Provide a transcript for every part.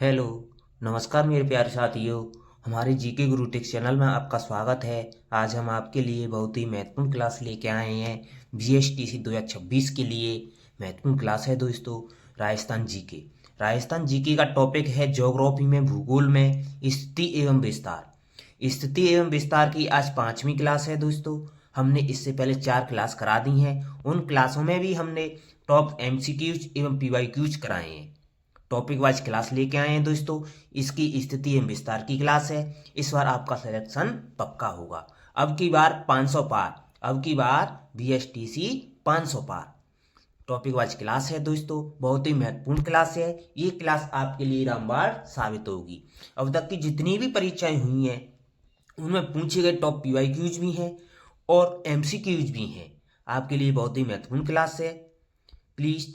Hello, नमस्कार मेरे प्यारे साथियों। हमारे जीके गुरु टेक चैनल में आपका स्वागत है। आज हम आपके लिए बहुत ही महत्वपूर्ण क्लास लेके आए हैं। बीएसटीसी 2026 के लिए महत्वपूर्ण क्लास है दोस्तों। राजस्थान जीके। राजस्थान जीके का टॉपिक है ज्योग्राफी में, भूगोल में स्थिति एवं विस्तार। स्थिति एवं विस्तार की आज 5वीं क्लास है दोस्तों। हमने इससे पहले 4 क्लास करा दी हैं। उन क्लासों में भी हमने टॉप एमसीक्यूज एवं पीवाईक्यूज कराए हैं। टॉपिक वाइज क्लास लेके आए हैं दोस्तों। इसकी स्थिति एवं विस्तार की क्लास है। इस बार आपका सिलेक्शन पक्का होगा। अब की बार 500 पार, अब की बार बीएसटीसी 500 पार। टॉपिक वाइज क्लास है दोस्तों, बहुत ही महत्वपूर्ण क्लास है। ये क्लास आपके लिए रामबाण साबित होगी। अब तक की जितनी भी परीक्षाएं हुई हैं उनमें पूछे गए टॉप पीवाईक्यूज भी हैं और एमसीक्यूज भी हैं। आपके लिए बहुत ही महत्वपूर्ण क्लास है। प्लीज़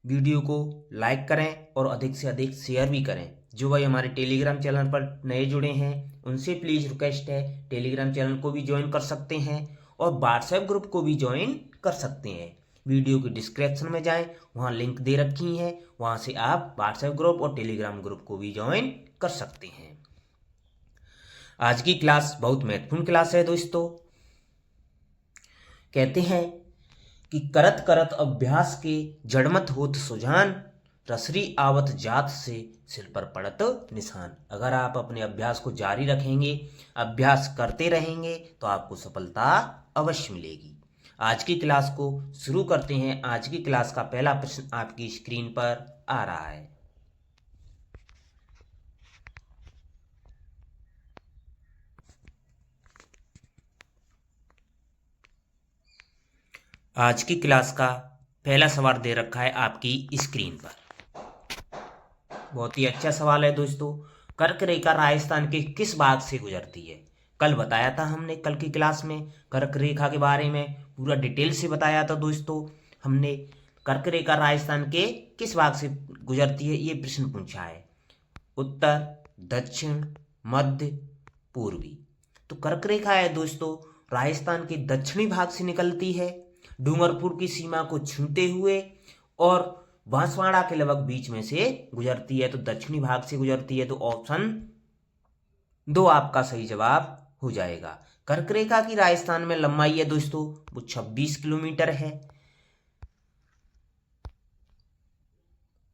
वीडियो को लाइक करें और अधिक से अधिक शेयर भी करें। जो भाई हमारे टेलीग्राम चैनल पर नए जुड़े हैं उनसे प्लीज़ रिक्वेस्ट है, टेलीग्राम चैनल को भी ज्वाइन कर सकते हैं और व्हाट्सएप ग्रुप को भी ज्वाइन कर सकते हैं। वीडियो की डिस्क्रिप्शन में जाएं, वहाँ लिंक दे रखी है, वहाँ से आप व्हाट्सएप ग्रुप और टेलीग्राम ग्रुप को भी ज्वाइन कर सकते हैं। आज की क्लास बहुत महत्वपूर्ण क्लास है दोस्तों। कहते हैं कि करत करत अभ्यास के जड़मत होत सुजान, रसरी आवत जात से सिर पर पड़त निशान। अगर आप अपने अभ्यास को जारी रखेंगे, अभ्यास करते रहेंगे तो आपको सफलता अवश्य मिलेगी। आज की क्लास को शुरू करते हैं। आज की क्लास का पहला प्रश्न आपकी स्क्रीन पर आ रहा है। आज की क्लास का पहला सवाल दे रखा है आपकी स्क्रीन पर। बहुत ही अच्छा सवाल है दोस्तों। कर्क रेखा राजस्थान के किस भाग से गुजरती है? कल बताया था हमने, कल की क्लास में कर्क रेखा के बारे में पूरा डिटेल से बताया था दोस्तों। हमने कर्क रेखा राजस्थान के किस भाग से गुजरती है ये प्रश्न पूछा है। उत्तर, दक्षिण, मध्य, पूर्वी। तो कर्क रेखा है दोस्तों राजस्थान के दक्षिणी भाग से निकलती है, डूंगरपुर की सीमा को छूते हुए और बांसवाड़ा के लगभग बीच में से गुजरती है। तो दक्षिणी भाग से गुजरती है। तो ऑप्शन 2 आपका सही जवाब हो जाएगा। कर्क रेखा की राजस्थान में लंबाई है दोस्तों वो 26 किलोमीटर है।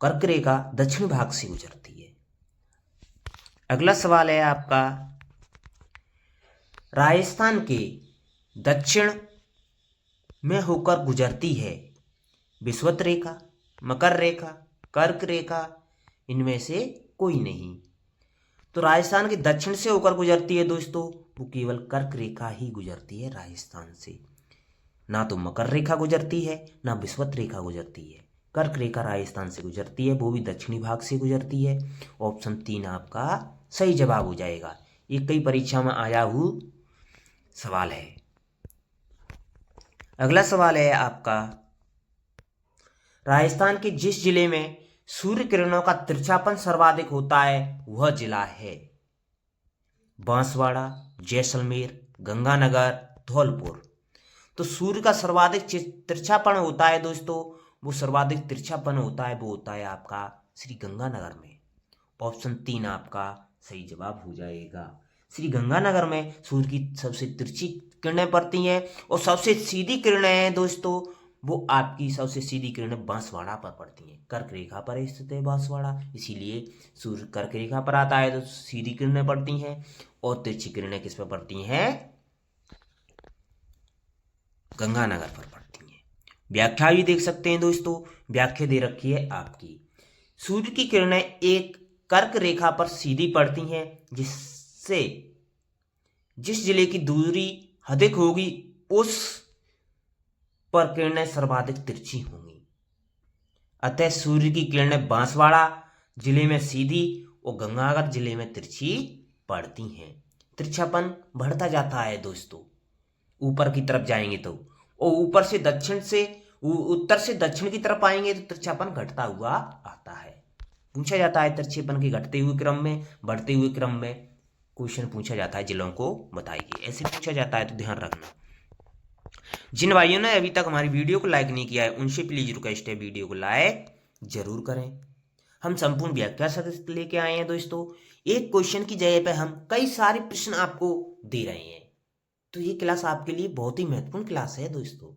कर्क रेखा दक्षिण भाग से गुजरती है। अगला सवाल है आपका, राजस्थान के दक्षिण में होकर गुजरती है विषुवत रेखा, मकर रेखा, कर्क रेखा, इनमें से कोई नहीं। तो राजस्थान के दक्षिण से होकर गुजरती है दोस्तों वो केवल कर्क रेखा ही गुजरती है राजस्थान से। ना तो मकर रेखा गुजरती है ना विषुवत रेखा गुजरती है। कर्क रेखा राजस्थान से गुजरती है, वो भी दक्षिणी भाग से गुजरती है। ऑप्शन 3 आपका सही जवाब हो जाएगा। ये कई परीक्षा में आया हुआ सवाल है। अगला सवाल है आपका, राजस्थान के जिस जिले में सूर्य किरणों का तिरछापन सर्वाधिक होता है वह जिला है? बांसवाड़ा, जैसलमेर, गंगानगर, धौलपुर। तो सूर्य का सर्वाधिक तिरछापन होता है दोस्तों, वो सर्वाधिक तिरछापन होता है वो होता है आपका श्री गंगानगर में। ऑप्शन 3 आपका सही जवाब हो जाएगा। श्री गंगानगर में सूर्य की सबसे तिरछी किरणें पड़ती हैं और सबसे सीधी किरणें हैं दोस्तों वो आपकी सबसे सीधी किरणें बांसवाड़ा पर पड़ती हैं। कर्क रेखा पर स्थित है बांसवाड़ा, इसीलिए सूर्य कर्क रेखा पर आता है तो सीधी किरणें पड़ती हैं और तिरछी किरणें किस पर पड़ती हैं? गंगानगर पर पड़ती हैं। व्याख्या भी देख सकते हैं दोस्तों, व्याख्या दे रखी है आपकी। सूर्य की किरणें एक कर्क रेखा पर सीधी पड़ती हैं जिससे जिस जिले की दूरी अधिक होगी उस पर किरणें सर्वाधिक तिरछी होंगी। अतः सूर्य की किरणें बांसवाड़ा जिले में सीधी और गंगानगर जिले में तिरछी पड़ती हैं। तिरछापन बढ़ता जाता है दोस्तों ऊपर की तरफ जाएंगे तो, और ऊपर से दक्षिण से उत्तर से दक्षिण की तरफ आएंगे तो तिरछापन घटता हुआ आता है। पूछा जाता है तिरछेपन के घटते हुए क्रम में, बढ़ते हुए क्रम में क्वेश्चन पूछा जाता है, जिलों को बताइए, ऐसे पूछा जाता है तो ध्यान रखना। जिन भाइयों ने अभी तक हमारी वीडियो को लाइक नहीं किया है उनसे प्लीज रिक्वेस्ट है वीडियो को लाइक जरूर करें। हम संपूर्ण व्याख्या सहित लेके आए हैं दोस्तों। एक क्वेश्चन की जगह पे हम कई सारे प्रश्न आपको दे रहे हैं, तो ये क्लास आपके लिए बहुत ही महत्वपूर्ण क्लास है दोस्तों।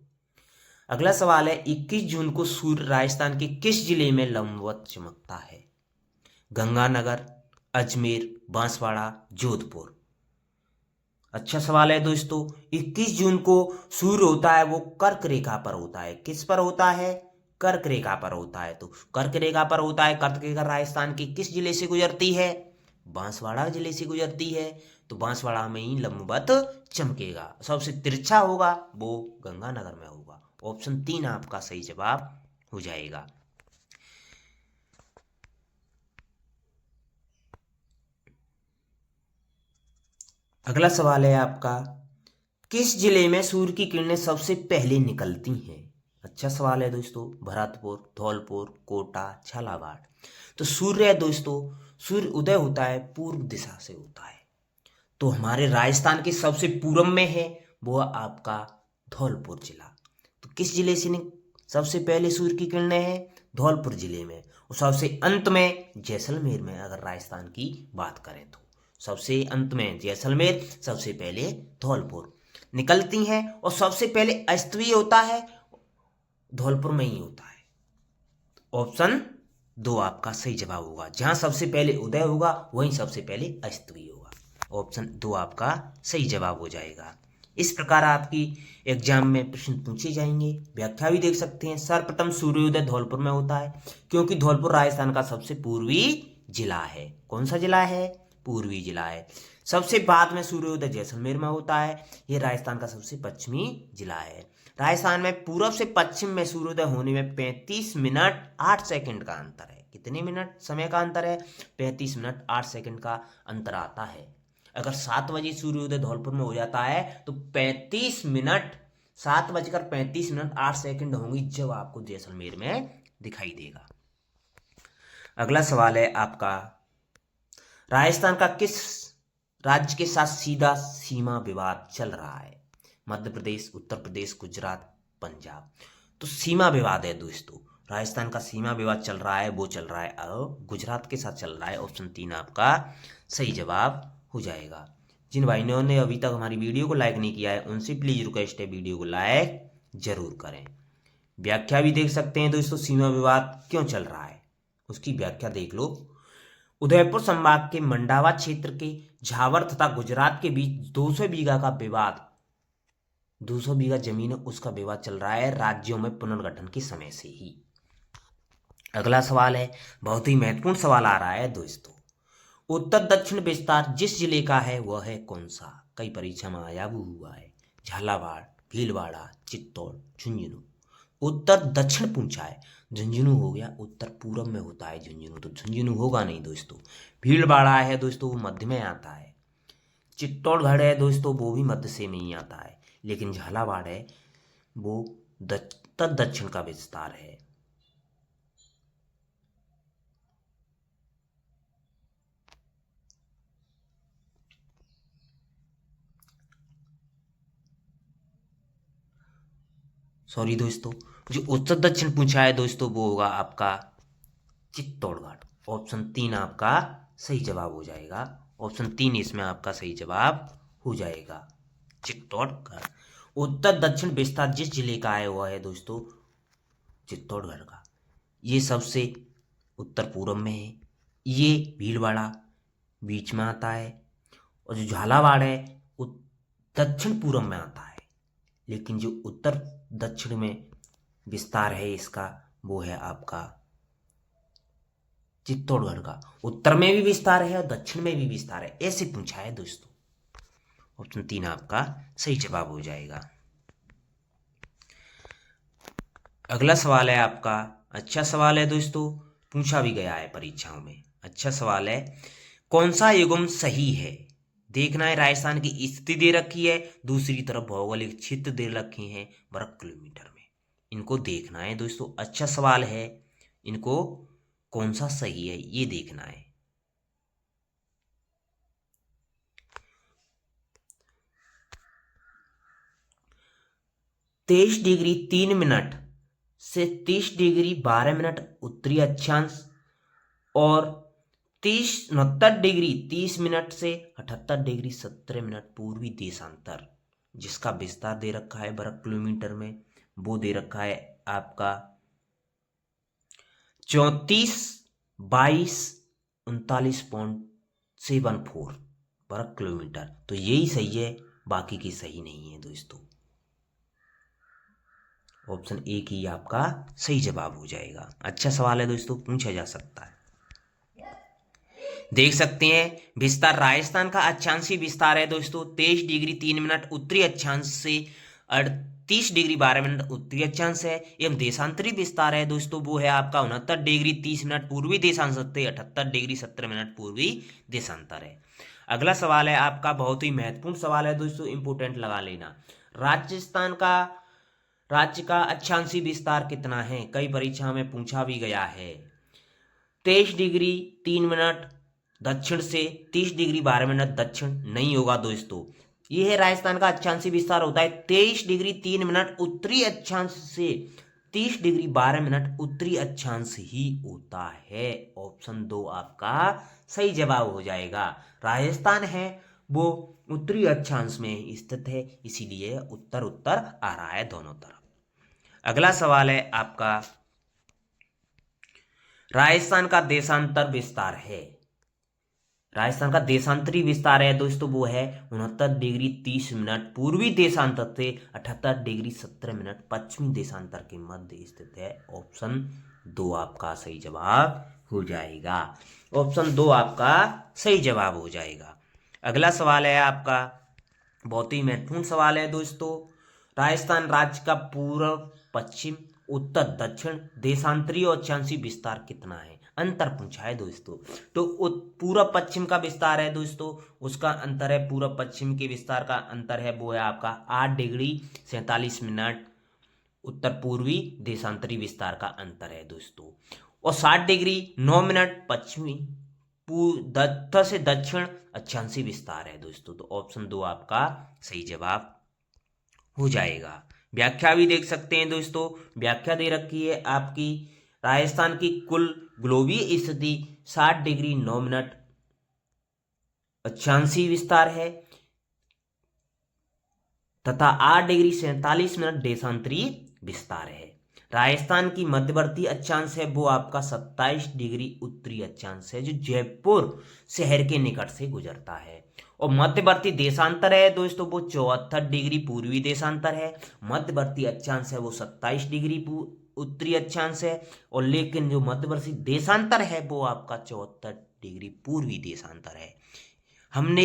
अगला सवाल है, 21 जून को सूर्य राजस्थान के किस जिले में लंबवत चमकता है? गंगानगर, अजमेर, बांसवाड़ा, जोधपुर। अच्छा सवाल है दोस्तों। 21 जून को सूर्य होता है वो कर्क रेखा पर होता है। किस पर होता है? कर्क रेखा पर होता है। तो कर्क रेखा पर होता है। कर्क रेखा राजस्थान के किस जिले से गुजरती है? बांसवाड़ा जिले से गुजरती है। तो बांसवाड़ा में ही लंबवत चमकेगा। सबसे तिरछा होगा वो गंगानगर में होगा। ऑप्शन 3 आपका सही जवाब हो जाएगा। अगला सवाल है आपका, किस जिले में सूर्य की किरणें सबसे पहले निकलती हैं? अच्छा सवाल है दोस्तों। भरतपुर, धौलपुर, कोटा, झालावाड़। तो सूर्य है दोस्तों, सूर्य उदय होता है पूर्व दिशा से होता है। तो हमारे राजस्थान के सबसे पूर्व में है वो आपका धौलपुर जिला। तो किस जिले से सबसे पहले सूर्य की किरणें हैं? धौलपुर जिले में। और सबसे अंत में जैसलमेर में, अगर राजस्थान की बात करें तो सबसे अंत में जैसलमेर, सबसे पहले धौलपुर निकलती हैं। और सबसे पहले अस्त भी होता है धौलपुर में ही होता है। ऑप्शन 2 आपका सही जवाब होगा। जहां सबसे पहले उदय होगा वहीं सबसे पहले अस्त भी होगा। ऑप्शन 2 आपका सही जवाब हो जाएगा। इस प्रकार आपकी एग्जाम में प्रश्न पूछे जाएंगे। व्याख्या भी देख सकते हैं। सर्वप्रथम सूर्योदय धौलपुर में होता है, क्योंकि धौलपुर राजस्थान का सबसे पूर्वी जिला है। कौन सा जिला है? पूर्वी जिला है। सबसे बाद में सूर्योदय जैसलमेर में होता है। यह राजस्थान का सबसे पश्चिमी जिला है। राजस्थान में पूर्व से पश्चिम में सूर्योदय होने में 35 मिनट 8 सेकंड का अंतर है। कितने मिनट समय का अंतर है? 35 मिनट 8 सेकंड का अंतर आता है। अगर 7 बजे सूर्योदय धौलपुर में हो जाता है तो 35 मिनट 7:35 8 सेकंड होंगी जब आपको जैसलमेर में दिखाई देगा। अगला सवाल है आपका, राजस्थान का किस राज्य के साथ सीधा सीमा विवाद चल रहा है? मध्य प्रदेश, उत्तर प्रदेश, गुजरात, पंजाब। तो सीमा विवाद है दोस्तों, राजस्थान का सीमा विवाद चल रहा है, वो चल रहा है गुजरात के साथ चल रहा है। ऑप्शन 3 आपका सही जवाब हो जाएगा। जिन भाइयों ने अभी तक हमारी वीडियो को लाइक नहीं किया है उनसे प्लीज रिक्वेस्ट है, वीडियो को लाइक जरूर करें। व्याख्या भी देख सकते हैं दोस्तों, सीमा विवाद क्यों चल रहा है उसकी व्याख्या देख लो। उदयपुर संभाग के मंडावा क्षेत्र के झावर तथा गुजरात के बीच 200 बीघा का विवाद, 200 बीघा जमीन उसका विवाद चल रहा है राज्यों में पुनर्गठन के समय से ही। अगला सवाल है, बहुत ही महत्वपूर्ण सवाल आ रहा है दोस्तों। उत्तर दक्षिण विस्तार जिस जिले का है वह है कौन सा? कई परीक्षा में आया वो हुआ है। झालावाड़, भीलवाड़ा, चित्तौड़, झुंझुनू। उत्तर दक्षिण पूछा है, झुंझुनू हो गया, उत्तर पूर्व में होता है झुंझुनू, तो झुंझुनू होगा नहीं दोस्तों। भीलवाड़ा है दोस्तों वो मध्य में आता है। चित्तौड़गढ़ है दोस्तों वो भी मध्य से में ही आता है। लेकिन झालावाड़ है वो उत्तर दक्षिण का विस्तार है। सॉरी दोस्तों, जो उत्तर दक्षिण पूछा है दोस्तों वो होगा आपका चित्तौड़गढ़। ऑप्शन 3 आपका सही जवाब हो जाएगा। ऑप्शन 3 इसमें आपका सही जवाब हो जाएगा, चित्तौड़गढ़। उत्तर दक्षिण विस्तार जिस जिले का है वह है दोस्तों चित्तौड़गढ़ का। ये सबसे उत्तर पूर्व में है। ये भीलवाड़ा बीच में आता है। और जो झालावाड़ है दक्षिण पूर्व में आता है। लेकिन जो उत्तर दक्षिण में विस्तार है इसका वो है आपका चित्तौड़गढ़ का। उत्तर में भी विस्तार है और दक्षिण में भी विस्तार है, ऐसे पूछा है दोस्तों। ऑप्शन 3 आपका सही जवाब हो जाएगा। अगला सवाल है आपका, अच्छा सवाल है दोस्तों, पूछा भी गया है परीक्षाओं में। अच्छा सवाल है, कौन सा युग्म सही है? देखना है, राजस्थान की स्थिति दे रखी है, दूसरी तरफ भौगोलिक क्षेत्र दे रखे हैं वर्ग किलोमीटर में। इनको देखना है दोस्तों, अच्छा सवाल है। इनको कौन सा सही है ये देखना है। तेईस डिग्री 3 मिनट से 30 डिग्री 12 मिनट उत्तरी अक्षांश और 69 डिग्री 30 मिनट से 78 डिग्री 17 मिनट पूर्वी देशांतर, जिसका विस्तार दे रखा है वर्ग किलोमीटर में, वो दे रखा है आपका 34,22,39.74 वर्ग किलोमीटर। तो यही सही है, बाकी की सही नहीं है दोस्तों। ऑप्शन ए की आपका सही जवाब हो जाएगा। अच्छा सवाल है दोस्तों, पूछा जा सकता है। देख सकते हैं विस्तार, राजस्थान का अक्षांशीय विस्तार है दोस्तों 23 डिग्री 3 मिनट उत्तरी अक्षांश से 38 डिग्री 12 मिनट उत्तरी अक्षांश है। एवं देशांतरी विस्तार है दोस्तों, वो है आपका 69 डिग्री 30 मिनट पूर्वी देशांश से 78 डिग्री 17 मिनट पूर्वी देशांतर है। अगला सवाल है आपका, बहुत ही महत्वपूर्ण सवाल है दोस्तों, इंपोर्टेंट लगा लेना। राजस्थान का राज्य का अक्षांशीय विस्तार कितना है? कई परीक्षा में पूछा भी गया है। 23 डिग्री 3 मिनट दक्षिण से 30 डिग्री 12 मिनट दक्षिण नहीं होगा दोस्तों। यह है राजस्थान का अक्षांशीय विस्तार होता है 23 डिग्री 3 मिनट उत्तरी अक्षांश से 30 डिग्री 12 मिनट उत्तरी अक्षांश ही होता है। ऑप्शन 2 आपका सही जवाब हो जाएगा। राजस्थान है वो उत्तरी अक्षांश में स्थित है, इसीलिए उत्तर उत्तर आ रहा है दोनों तरफ। अगला सवाल है आपका, राजस्थान का देशांतर विस्तार है, राजस्थान का देशांतरी विस्तार है दोस्तों, वो है 69 डिग्री 30 मिनट पूर्वी देशांतर से 78 डिग्री 17 मिनट पश्चिमी देशांतर के मध्य स्थित है। ऑप्शन 2 आपका सही जवाब हो जाएगा। ऑप्शन 2 आपका सही जवाब हो जाएगा। अगला सवाल है आपका, बहुत ही महत्वपूर्ण सवाल है दोस्तों। राजस्थान राज्य का पूर्व पश्चिम उत्तर दक्षिण देशांतरी और अक्षांशीय विस्तार कितना है? अंतर पूछा है दोस्तों। तो पूर्व पश्चिम का विस्तार है दोस्तों, उसका अंतर है, पूर्व पश्चिम के विस्तार का अंतर है वो है आपका 8 डिग्री 47 मिनट उत्तर पूर्वी देशांतरी विस्तार का अंतर है दोस्तों। और 60 डिग्री 9 मिनट पश्चिमी दत्त से दक्षिण अक्षांशीय विस्तार है दोस्तों। तो ऑप्शन 2 आपका सही जवाब हो जाएगा। व्याख्या भी देख सकते हैं दोस्तों, व्याख्या दे रखी है आपकी, राजस्थान की कुल ग्लोबीय स्थिति 60 डिग्री 9 मिनट अक्षांशीय विस्तार है तथा 8 डिग्री 47 मिनट देशांतरीय विस्तार है। राजस्थान की मध्यवर्ती अक्षांश है वो आपका 27 डिग्री उत्तरी अक्षांश है, जो जयपुर शहर के निकट से गुजरता है। और मध्यवर्ती देशांतर है दोस्तों वो 74 डिग्री पूर्वी देशांतर है। मध्यवर्ती अक्षांश है वो 27 डिग्री उत्तरी अक्षांश है, और लेकिन जो मध्यवर्ती देशांतर है वो आपका 74 डिग्री पूर्वी देशांतर है। हमने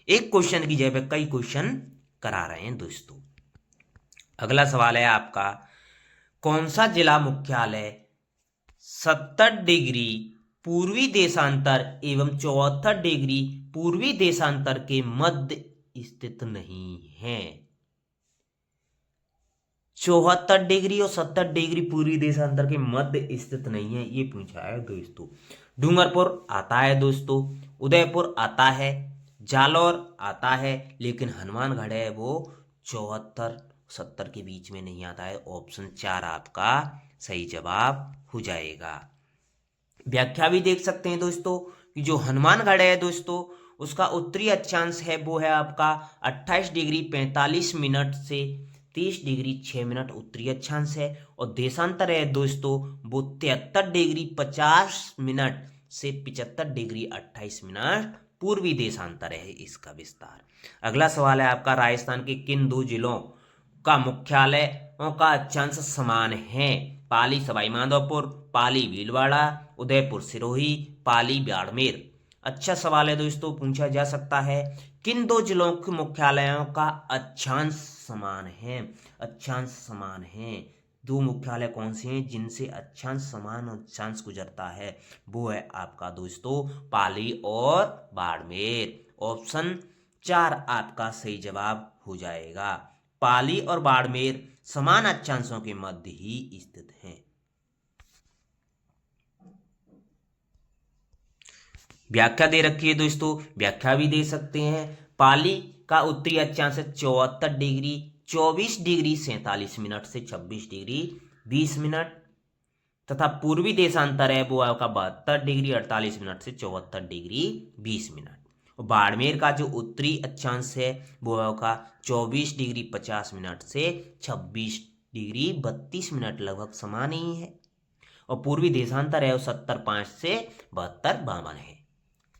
एक क्वेश्चन की जगह कई क्वेश्चन करा रहे हैं दोस्तों। अगला सवाल है आपका, कौन सा जिला मुख्यालय 70 डिग्री पूर्वी देशांतर एवं 74 डिग्री पूर्वी देशांतर के मध्य स्थित नहीं है? 74 डिग्री और 70 डिग्री पूर्वी देशांतर के मध्य स्थित नहीं है, ये पूछा है दोस्तों। डूंगरपुर आता है दोस्तों, उदयपुर आता है, जालौर आता है, लेकिन हनुमानगढ़ है वो 74-70 के बीच में नहीं आता है। ऑप्शन 4 आपका सही जवाब हो जाएगा। व्याख्या भी देख सकते हैं दोस्तों कि जो हनुमानगढ़ है दोस्तों उसका उत्तरी अक्षांश है वो है आपका 28 डिग्री 45 मिनट से 30 डिग्री 6 मिनट उत्तरी अक्षांश है, और देशांतर है दोस्तों वो 73 डिग्री 50 मिनट से 75 डिग्री 28 मिनट पूर्वी देशांतर है इसका विस्तार। अगला सवाल है आपका, राजस्थान के किन 2 जिलों का मुख्यालयों का अक्षांश समान है? पाली सवाई माधोपुर, पाली भीलवाड़ा, उदयपुर सिरोही, पाली बाड़मेर। अच्छा सवाल है दोस्तों, पूछा जा सकता है किन 2 जिलों के मुख्यालयों का अक्षांश समान है? अक्षांश समान है, 2 मुख्यालय कौन से हैं जिनसे अक्षांश समान अक्षांश गुजरता है? वो है आपका दोस्तों पाली और बाड़मेर। ऑप्शन 4 आपका सही जवाब हो जाएगा। पाली और बाड़मेर समान अक्षांशों के मध्य ही स्थित हैं। व्याख्या दे रखी है दोस्तों, व्याख्या भी दे सकते हैं। पाली का उत्तरी अक्षांश 74 डिग्री 24 डिग्री 47 मिनट से 26 डिग्री 20 मिनट तथा पूर्वी देशांतर है वो आपका 72 डिग्री 48 मिनट से 74 डिग्री 20 मिनट। और बाड़मेर का जो उत्तरी अक्षांश है वो आपका 24 डिग्री 50 मिनट से 26 डिग्री 32 मिनट, लगभग समान ही है। और पूर्वी देशांतर है वो 70.5 से 72.52 है,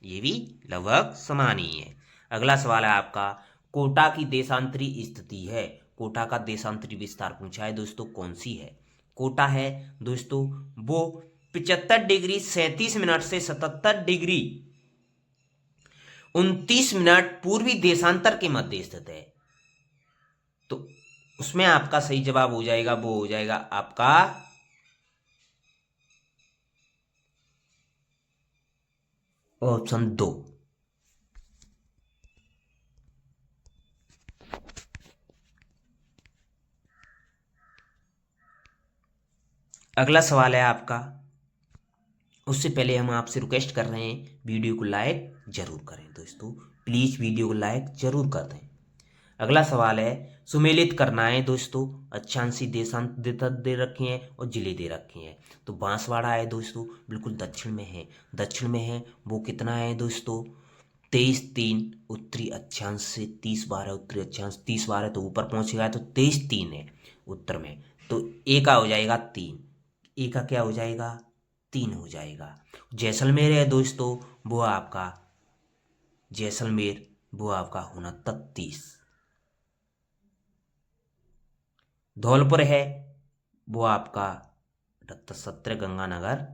ये भी लगभग समान ही है। अगला सवाल है आपका, कोटा की देशांतरी स्थिति है, कोटा का देशांतरी विस्तार पूछा है दोस्तों, कौन सी है? कोटा है दोस्तों वो 75 डिग्री 37 मिनट से 77 डिग्री 29 मिनट पूर्वी देशांतर के मध्य स्थित है। तो उसमें आपका सही जवाब हो जाएगा, वो हो जाएगा आपका ऑप्शन 2। अगला सवाल है आपका, उससे पहले हम आपसे रिक्वेस्ट कर रहे हैं वीडियो को लाइक जरूर करें दोस्तों, प्लीज वीडियो को लाइक जरूर कर दें। अगला सवाल है, सुमेलित करना है दोस्तों, अक्षांशी देशांत दे रखे हैं और जिले दे रखे हैं। तो बांसवाड़ा है दोस्तों, बिल्कुल दक्षिण में है, दक्षिण में है, वो कितना है दोस्तों 23-3 उत्तरी अक्षांश से 30-12 उत्तरी अक्षांश, 30-12 तो ऊपर पहुंचेगा, तो 23-3 है उत्तर में। तो ए का हो जाएगा 3, ए का क्या हो जाएगा 3 हो जाएगा। जैसलमेर है दोस्तों वो आपका, जैसलमेर वो आपका 29-30। धौलपुर है वो आपका 17 गंगानगर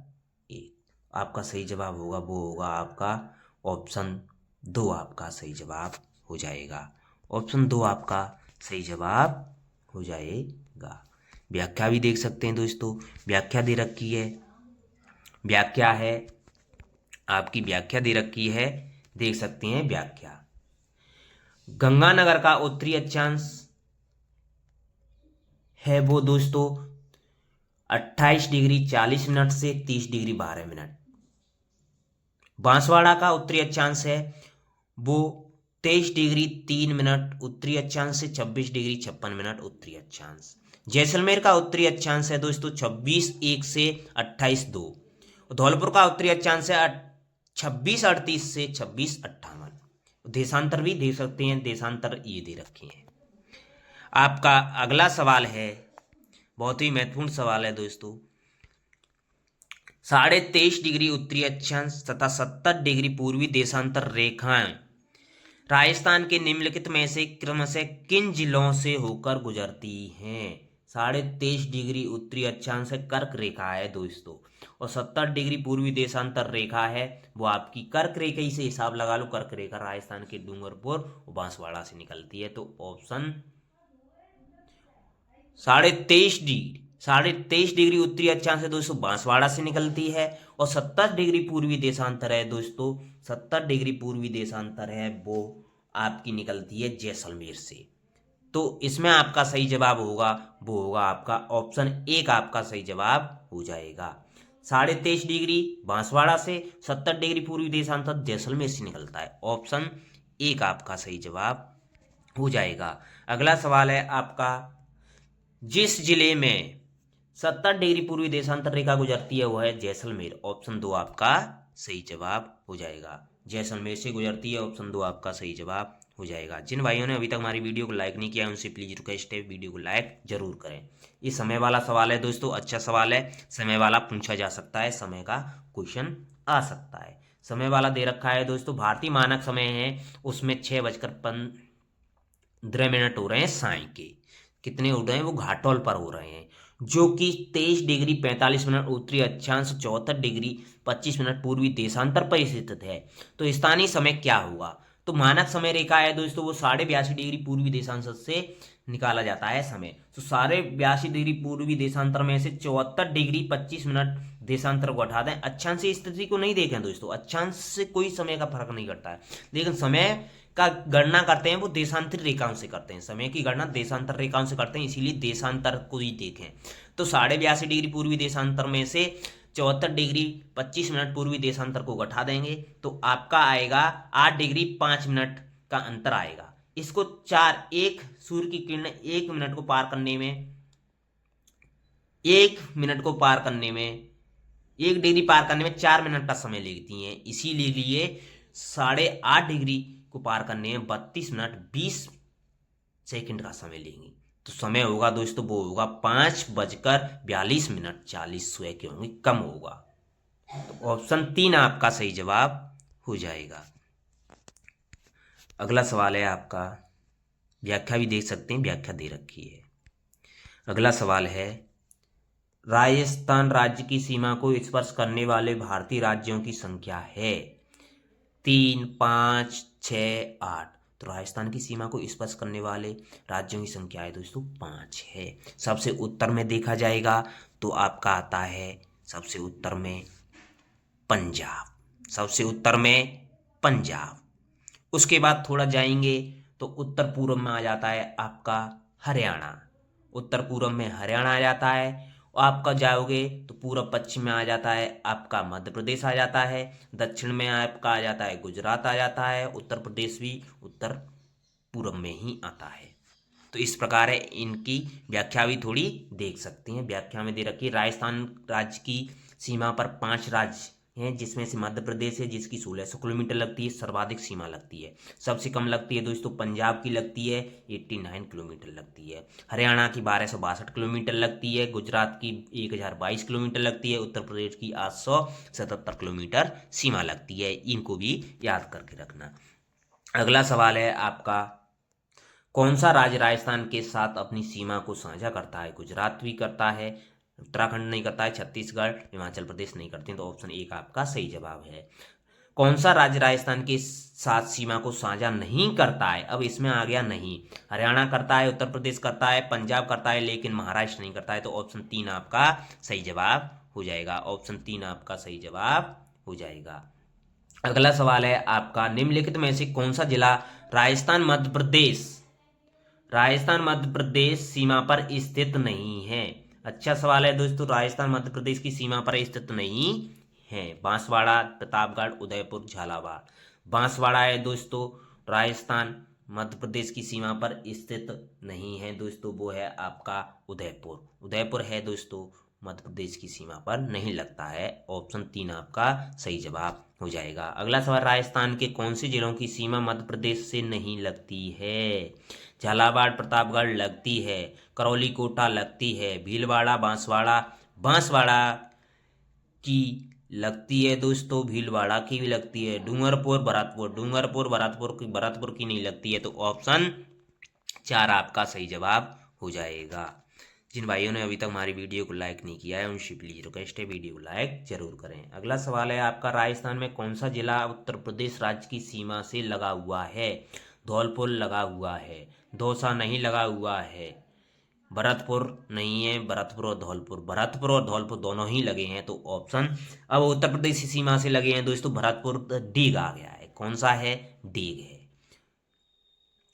1। आपका सही जवाब होगा वो होगा आपका ऑप्शन 2, आपका सही जवाब हो जाएगा। ऑप्शन 2 आपका सही जवाब हो जाएगा। व्याख्या भी देख सकते हैं दोस्तों, व्याख्या दे रखी है, व्याख्या है आपकी, व्याख्या दे रखी है, देख सकते हैं व्याख्या। गंगानगर का उत्तरी अक्षांश है वो दोस्तों 28 डिग्री 40 मिनट से 30 डिग्री 12 मिनट। बांसवाड़ा का उत्तरी अक्षांश है वो 23 डिग्री 3 मिनट उत्तरी अक्षांश से 26 डिग्री 56 मिनट उत्तरी अक्षांश। जैसलमेर का उत्तरी अक्षांश है दोस्तों 26-1 से 28-2। धौलपुर का उत्तरी अक्षांश है 26-38 से 26-58। देशांतर भी दे सकते हैं, देशांतर ये दे रखे हैं। आपका अगला सवाल है, बहुत ही महत्वपूर्ण सवाल है दोस्तों, 23.5 डिग्री उत्तरी अक्षांश तथा 70 डिग्री पूर्वी देशांतर रेखाएं राजस्थान के निम्नलिखित में से क्रमशः किन जिलों से होकर गुजरती हैं? 23.5 डिग्री उत्तरी अक्षांश है कर्क रेखा है दोस्तों, और 70 डिग्री पूर्वी देशांतर रेखा है वो आपकी कर्क रेखा ही से हिसाब लगा लो, कर्क रेखा राजस्थान के डूंगरपुर और बांसवाड़ा से निकलती है। तो ऑप्शन 23.5 डिग्री उत्तरी अक्षांश है दोस्तों बांसवाड़ा से निकलती है, और 70 डिग्री पूर्वी देशांतर है दोस्तों, 70 डिग्री पूर्वी देशांतर है वो आपकी निकलती है जैसलमेर से। तो इसमें आपका सही जवाब होगा वो होगा आपका ऑप्शन 1, आपका सही जवाब हो जाएगा। 23.5 डिग्री बांसवाड़ा से, 70 डिग्री पूर्वी देशांतर जैसलमेर से निकलता है, ऑप्शन 1 आपका सही जवाब हो जाएगा। अगला सवाल है आपका, जिस जिले में 70 डिग्री पूर्वी देशांतर रेखा गुजरती है वो है जैसलमेर, ऑप्शन 2 आपका सही जवाब हो जाएगा। जैसलमेर से गुजरती है, ऑप्शन 2 आपका सही जवाब हो जाएगा। जिन भाइयों ने अभी तक हमारी वीडियो को लाइक नहीं किया है उनसे प्लीज रिक्वेस्ट है वीडियो को लाइक जरूर करें। ये समय वाला सवाल है दोस्तों, अच्छा सवाल है, समय वाला पूछा जा सकता है, समय का क्वेश्चन आ सकता है। समय वाला दे रखा है दोस्तों, भारतीय मानक समय है उसमें 6:15 हो रहे हैं साय के, कितने हो रहे हैं वो घाटोल पर हो रहे हैं, जो कि 23 डिग्री 45 मिनट उत्तरी अक्षांश 74 डिग्री 25 मिनट पूर्वी देशांतर पर स्थित है। तो स्थानीय समय क्या होगा? तो मानक समय रेखा है दोस्तों वो 82.5 डिग्री पूर्वी देशांतर से निकाला जाता है समय। तो 82.5 डिग्री पूर्वी देशांतर में से 74 डिग्री 25 मिनट देशांतर को हटा दें। अक्षांश स्थिति को नहीं देखें दोस्तों, अक्षांश से कोई समय का फर्क नहीं करता है, लेकिन समय का गणना करते हैं वो देशांतर रेखाओं से करते हैं, समय की गणना देशांतर रेखाओं से करते हैं, इसीलिए देशांतर को ही देखें। तो 82.5 डिग्री पूर्वी देशांतर में से 74 डिग्री 25 मिनट पूर्वी देशांतर को घटा देंगे तो आपका आएगा 8 डिग्री 5 मिनट का अंतर आएगा। इसको 1 सूर्य की किरण 1 मिनट को पार करने में 1 मिनट को पार करने में, 1 डिग्री पार करने में 4 मिनट का समय लेती हैं। इसीलिए 8.5 डिग्री को पार करने में 32 मिनट 20 सेकंड का समय लेंगी। तो समय होगा दोस्तों, वो होगा 5:42 मिनट 40 के होंगे, कम होगा। तो ऑप्शन 3 आपका सही जवाब हो जाएगा। अगला सवाल है आपका, व्याख्या भी देख सकते हैं, व्याख्या दे रखी है। अगला सवाल है, राजस्थान राज्य की सीमा को स्पर्श करने वाले भारतीय राज्यों की संख्या है 3, 5, 6, 8। तो राजस्थान की सीमा को स्पर्श करने वाले राज्यों की संख्या है दोस्तों 5 है। सबसे उत्तर में देखा जाएगा तो आपका आता है सबसे उत्तर में पंजाब, सबसे उत्तर में पंजाब। उसके बाद थोड़ा जाएंगे तो उत्तर पूर्व में आ जाता है आपका हरियाणा, उत्तर पूर्व में हरियाणा आ जाता है। और आपका जाओगे तो पूर्व पश्चिम में आ जाता है आपका मध्य प्रदेश आ जाता है, दक्षिण में आपका आ जाता है गुजरात आ जाता है, उत्तर प्रदेश भी उत्तर पूर्व में ही आता है। तो इस प्रकार है, इनकी व्याख्या भी थोड़ी देख सकते हैं। व्याख्या में दे रखी है, राजस्थान राज्य की सीमा पर 5 राज्य हैं, जिसमें से मध्य प्रदेश है जिसकी 1600 किलोमीटर लगती है, सर्वाधिक सीमा लगती है। सबसे कम लगती है दोस्तों पंजाब की लगती है 89 किलोमीटर लगती है, हरियाणा की 1262 किलोमीटर लगती है, गुजरात की 1022 किलोमीटर लगती है, उत्तर प्रदेश की 877 किलोमीटर सीमा लगती है। इनको भी याद करके रखना। अगला सवाल है आपका, कौन सा राज्य राजस्थान के साथ अपनी सीमा को साझा करता है? गुजरात भी करता है, उत्तराखंड नहीं करता है, छत्तीसगढ़ हिमाचल प्रदेश नहीं करते, तो ऑप्शन 1 आपका सही जवाब है। कौन सा राज्य राजस्थान के साथ सीमा को साझा नहीं करता है? अब इसमें आ गया नहीं, हरियाणा करता है, उत्तर प्रदेश करता है, पंजाब करता है, लेकिन महाराष्ट्र नहीं करता है। तो ऑप्शन 3 आपका सही जवाब हो जाएगा, ऑप्शन 3 आपका सही जवाब हो जाएगा। अगला सवाल है आपका, निम्नलिखित में से कौन सा जिला राजस्थान मध्य प्रदेश सीमा पर स्थित नहीं है? अच्छा सवाल है दोस्तों, राजस्थान मध्य प्रदेश की सीमा पर स्थित नहीं है। बांसवाड़ा, प्रतापगढ़, उदयपुर, झालावाड़। बांसवाड़ा है दोस्तों, राजस्थान मध्य प्रदेश की सीमा पर स्थित नहीं है दोस्तों, वो है आपका उदयपुर। उदयपुर है दोस्तों, मध्य प्रदेश की सीमा पर नहीं लगता है। ऑप्शन 3 आपका सही जवाब हो जाएगा। अगला सवाल, राजस्थान के कौन से जिलों की सीमा मध्य प्रदेश से नहीं लगती है? झालावाड़, प्रतापगढ़ लगती है, करौली, कोटा लगती है, भीलवाड़ा, बांसवाड़ा की लगती है दोस्तों, भीलवाड़ा की भी लगती है, भरतपुर की नहीं लगती है। तो ऑप्शन 4 आपका सही जवाब हो जाएगा। जिन भाइयों ने अभी तक हमारी वीडियो को लाइक नहीं किया है उनसे प्लीज रिक्वेस्ट है, वीडियो को लाइक जरूर करें। अगला सवाल है आपका, राजस्थान में कौन सा जिला उत्तर प्रदेश राज्य की सीमा से लगा हुआ है? धौलपुर लगा हुआ है, दौसा नहीं लगा हुआ है, भरतपुर नहीं है, भरतपुर और धौलपुर दोनों ही लगे हैं। तो ऑप्शन, अब उत्तर प्रदेश की सीमा से लगे हैं दोस्तों भरतपुर, डीग आ गया है। कौन सा है? डीग है।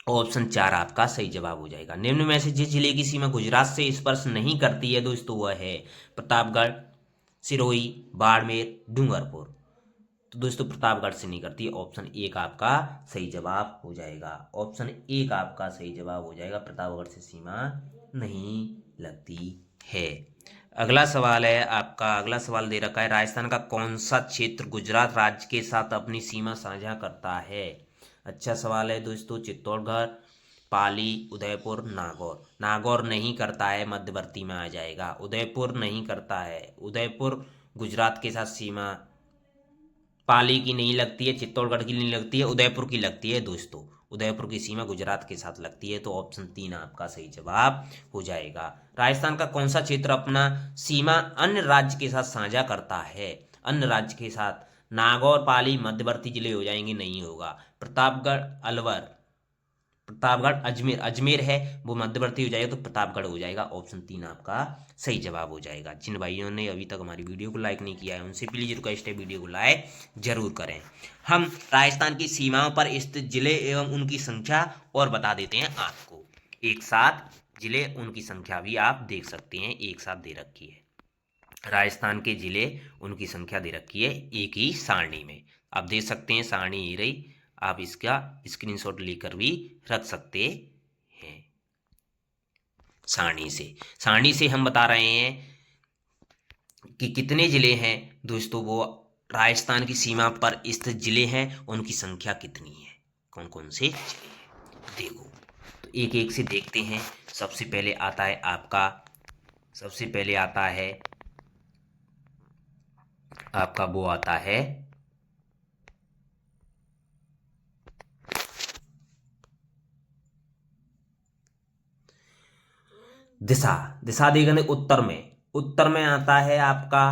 ऑप्शन 4 आपका सही जवाब हो जाएगा। निम्न में से जिस जिले की सीमा गुजरात से स्पर्श नहीं करती है दोस्तों वह है प्रतापगढ़, सिरोही, बाड़मेर, डूंगरपुर। तो दोस्तों प्रतापगढ़ से नहीं करती, ऑप्शन 1 आपका सही जवाब हो जाएगा। ऑप्शन 1 आपका सही जवाब हो जाएगा, प्रतापगढ़ से सीमा नहीं लगती है। अगला सवाल है आपका, अगला सवाल दे रखा है, राजस्थान का कौन सा क्षेत्र गुजरात राज्य के साथ अपनी सीमा साझा करता है? अच्छा सवाल है दोस्तों, चित्तौड़गढ़, पाली, उदयपुर, नागौर नहीं करता है, मध्यवर्ती में आ जाएगा। उदयपुर नहीं करता है, उदयपुर गुजरात के साथ सीमा, पाली की नहीं लगती है, चित्तौड़गढ़ की नहीं लगती है, उदयपुर की लगती है दोस्तों। उदयपुर की सीमा गुजरात के साथ लगती है। तो ऑप्शन 3 आपका सही जवाब हो जाएगा। राजस्थान का कौन सा क्षेत्र अपना सीमा अन्य राज्य के साथ साझा करता है? अन्य राज्य के साथ, नागौर, पाली मध्यवर्ती जिले हो जाएंगे, नहीं होगा। प्रतापगढ़, अलवर, प्रतापगढ़, अजमेर है वो मध्यवर्ती हो जाएगा, तो प्रतापगढ़ हो जाएगा। ऑप्शन 3 आपका सही जवाब हो जाएगा। जिन भाइयों ने अभी तक हमारी वीडियो को लाइक नहीं किया है उनसे प्लीज रिक्वेस्ट है, वीडियो को लाइक जरूर करें। हम राजस्थान की सीमाओं पर स्थित जिले एवं उनकी संख्या और बता देते हैं आपको। एक साथ जिले, उनकी संख्या भी आप देख सकते हैं, एक साथ दे रखी है। राजस्थान के जिले, उनकी संख्या दे रखी है एक ही सारणी में, आप देख सकते हैं, सारणी ही रही, आप इसका स्क्रीनशॉट लेकर भी रख सकते हैं। सारणी से हम बता रहे हैं कि कितने जिले हैं दोस्तों वो राजस्थान की सीमा पर स्थित जिले हैं, उनकी संख्या कितनी है, कौन कौन से जिले हैं। देखो तो एक एक से देखते हैं। सबसे पहले आता है आपका वो आता है दिशा। दिशा देखेंगे उत्तर में आता है आपका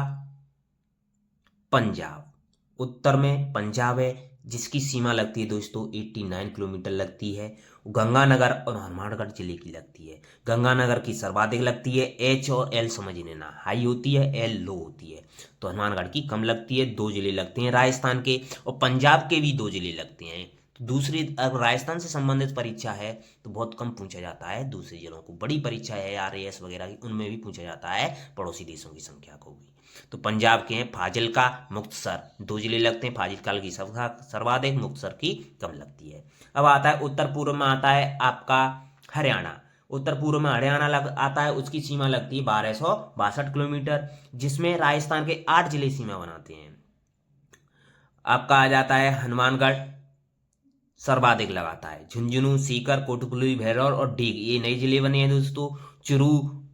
पंजाब। उत्तर में पंजाब है, जिसकी सीमा लगती है दोस्तों 89 किलोमीटर लगती है। गंगानगर और हनुमानगढ़ जिले की लगती है। गंगानगर की सर्वाधिक लगती है। एच और एल समझ लेना, हाई होती है, एल लो होती है। तो हनुमानगढ़ की कम लगती है। 2 जिले लगते हैं राजस्थान के, और पंजाब के भी 2 जिले लगते हैं। तो दूसरी, अगर राजस्थान से संबंधित परीक्षा है तो बहुत कम पूछा जाता है दूसरे जिलों को। बड़ी परीक्षा है RAS वगैरह की, उनमें भी पूछा जाता है पड़ोसी देशों की संख्या को भी। तो पंजाब के हैं फाजिल्का, मुक्तसर, 2 जिले लगते हैं। फाजिल्का की सर्वाधिक, मुक्तसर की कम लगती है। अब आता है उत्तर पूर्व में आता है आपका हरियाणा। उत्तर पूर्व में हरियाणा आता है, उसकी सीमा लगती है 1262 किलोमीटर, जिसमें राजस्थान के 8 जिले सीमा बनाते हैं। आपका आ जाता है हनुमानगढ़, सर्वाधिक लगाता है। झुंझुनू, सीकर, कोटपुतली, भैरव और डीग, ये नए जिले बने हैं दोस्तों। चुरू,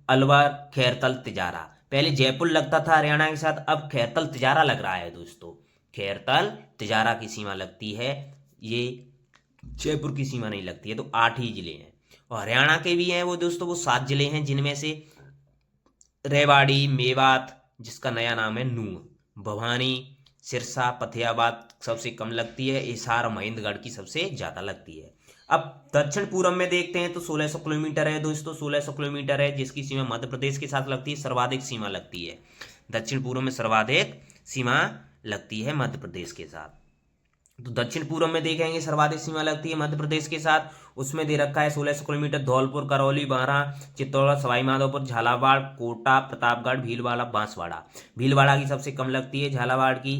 अलवर, खैरतल, तिजारा। पहले जयपुर लगता था हरियाणा के साथ, अब खैरतल तिजारा लग रहा है दोस्तों। खैरतल तिजारा की सीमा लगती है, ये जयपुर की सीमा नहीं लगती है। तो 8 ही जिले हैं। और हरियाणा के भी हैं वो दोस्तों, वो 7 जिले हैं, जिनमें से रेवाड़ी, मेवात, जिसका नया नाम है नूंह, भवानी, सिरसा, फतेहाबाद सबसे कम लगती है। हिसार और महेंद्रगढ़ की सबसे ज्यादा लगती है। अब दक्षिण पूर्व में देखते हैं तो 1600 किलोमीटर है दोस्तों। 1600 किलोमीटर है, जिसकी सीमा मध्य प्रदेश के साथ लगती है। सर्वाधिक सीमा लगती है दक्षिण पूर्व में, सर्वाधिक सीमा लगती है मध्य प्रदेश के साथ। तो दक्षिण पूर्व में देखेंगे सर्वाधिक सीमा लगती है मध्य प्रदेश के साथ। उसमें दे रखा है 1600 किलोमीटर। धौलपुर, करौली, बारां, चित्तौड़गढ़, सवाईमाधोपुर, झालावाड़, कोटा, प्रतापगढ़, भीलवाड़ा, बांसवाड़ा। भीलवाड़ा की सबसे कम लगती है, झालावाड़ की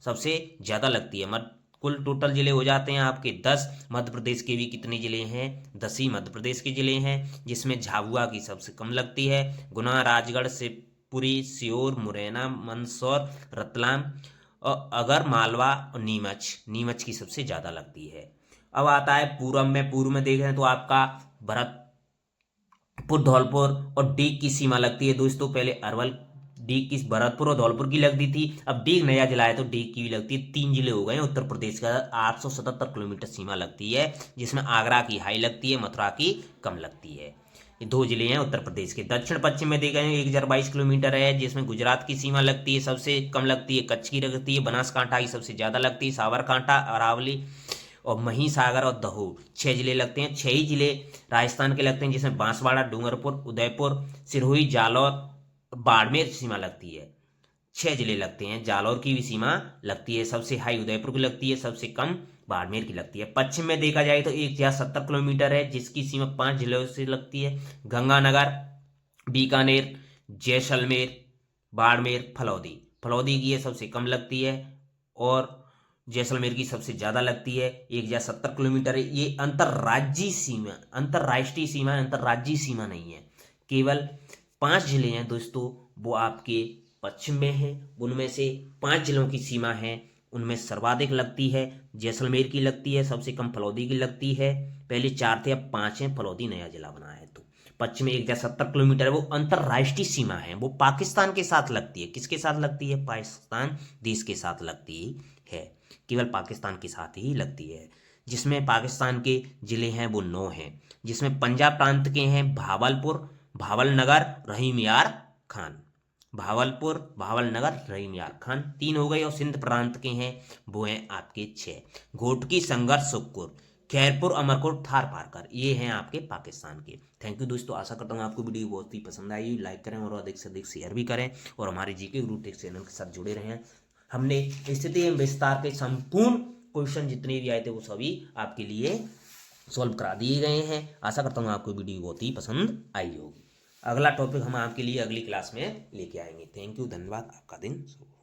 सबसे ज्यादा लगती है। कुल टोटल जिले हो जाते हैं आपके 10। मध्य प्रदेश के भी कितने जिले हैं, 10 ही मध्य प्रदेश के जिले हैं, जिसमें झाबुआ की सबसे कम लगती है। गुना, राजगढ़, शिवपुरी, सीहोर, मुरैना, मंदसौर, रतलाम और अगर मालवा और नीमच की सबसे ज्यादा लगती है। अब आता है पूर्व में देख रहे हैं तो आपका भरतपुर, धौलपुर और डीग की सीमा लगती है दोस्तों। पहले अरवल, डीग की, भरतपुर और धौलपुर की लगती थी, अब डीग नया जिला है तो डीग की भी लगती है। 3 जिले हो गए हैं उत्तर प्रदेश का। 877 किलोमीटर सीमा लगती है, जिसमें आगरा की हाई लगती है, मथुरा की कम लगती है। ये 2 जिले हैं उत्तर प्रदेश के। दक्षिण पश्चिम में देखें 1022 किलोमीटर है, जिसमें गुजरात की सीमा लगती है, सबसे कम लगती है। कच्छ की लगती है, बनासकांठा की सबसे ज्यादा लगती है, साबरकांठा, अरावली और महिसागर और दहोर, 6 जिले लगते हैं। 6 ही जिले राजस्थान के लगते हैं, जिसमें बांसवाड़ा, डूंगरपुर, उदयपुर, सिरोही, जालौर, बाड़मेर सीमा लगती है। 6 जिले लगते हैं। जालौर की भी सीमा लगती है, सबसे हाई उदयपुर की लगती है, सबसे कम बाड़मेर की लगती है। पश्चिम में देखा जाए तो 1070 किलोमीटर है, जिसकी सीमा 5 जिलों से लगती है। गंगानगर, बीकानेर, जैसलमेर, बाड़मेर, फलौदी की ये सबसे कम लगती है, और जैसलमेर की सबसे ज्यादा लगती है। 1070 किलोमीटर है। ये अंतरराष्ट्रीय सीमा है, अंतरराज्यीय सीमा नहीं है। केवल 5 जिले हैं दोस्तों, वो आपके पश्चिम में है। उनमें से 5 जिलों की सीमा है, उनमें सर्वाधिक लगती है जैसलमेर की लगती है, सबसे कम फलौदी की लगती है। पहले 4 थे, अब 5 हैं, फलौदी नया जिला बना है। तो पश्चिम में 1070 किलोमीटर है, वो अंतरराष्ट्रीय सीमा है, वो पाकिस्तान के साथ लगती है। किसके साथ लगती है, पाकिस्तान देश के साथ लगती है, केवल पाकिस्तान के साथ ही लगती है। जिसमें पाकिस्तान के जिले हैं वो 9 हैं, जिसमें पंजाब प्रांत के हैं भावलपुर, भावलनगर, रहीम यार खान। भावलपुर, भावलनगर, रहीम यार खान 3 हो गए। और सिंध प्रांत के हैं वो हैं आपके 6, घोटकी, संघर्ष, सुखपुर, खैरपुर, अमरकोट, थार पारकर, ये हैं आपके पाकिस्तान के। थैंक यू दोस्तों, आशा करता हूँ आपको वीडियो बहुत ही पसंद आई। लाइक करें और अधिक से अधिक शेयर भी करें, और हमारे जीके गुरु टेक चैनल के साथ जुड़े रहें। हमने स्थिति एवं विस्तार के संपूर्ण क्वेश्चन जितने भी आए थे वो सभी आपके लिए सॉल्व करा दिए गए हैं। आशा करता हूँ आपको वीडियो बहुत ही पसंद आई होगी। अगला टॉपिक हम आपके लिए अगली क्लास में लेके आएंगे। थैंक यू, धन्यवाद, आपका दिन शुभ हो।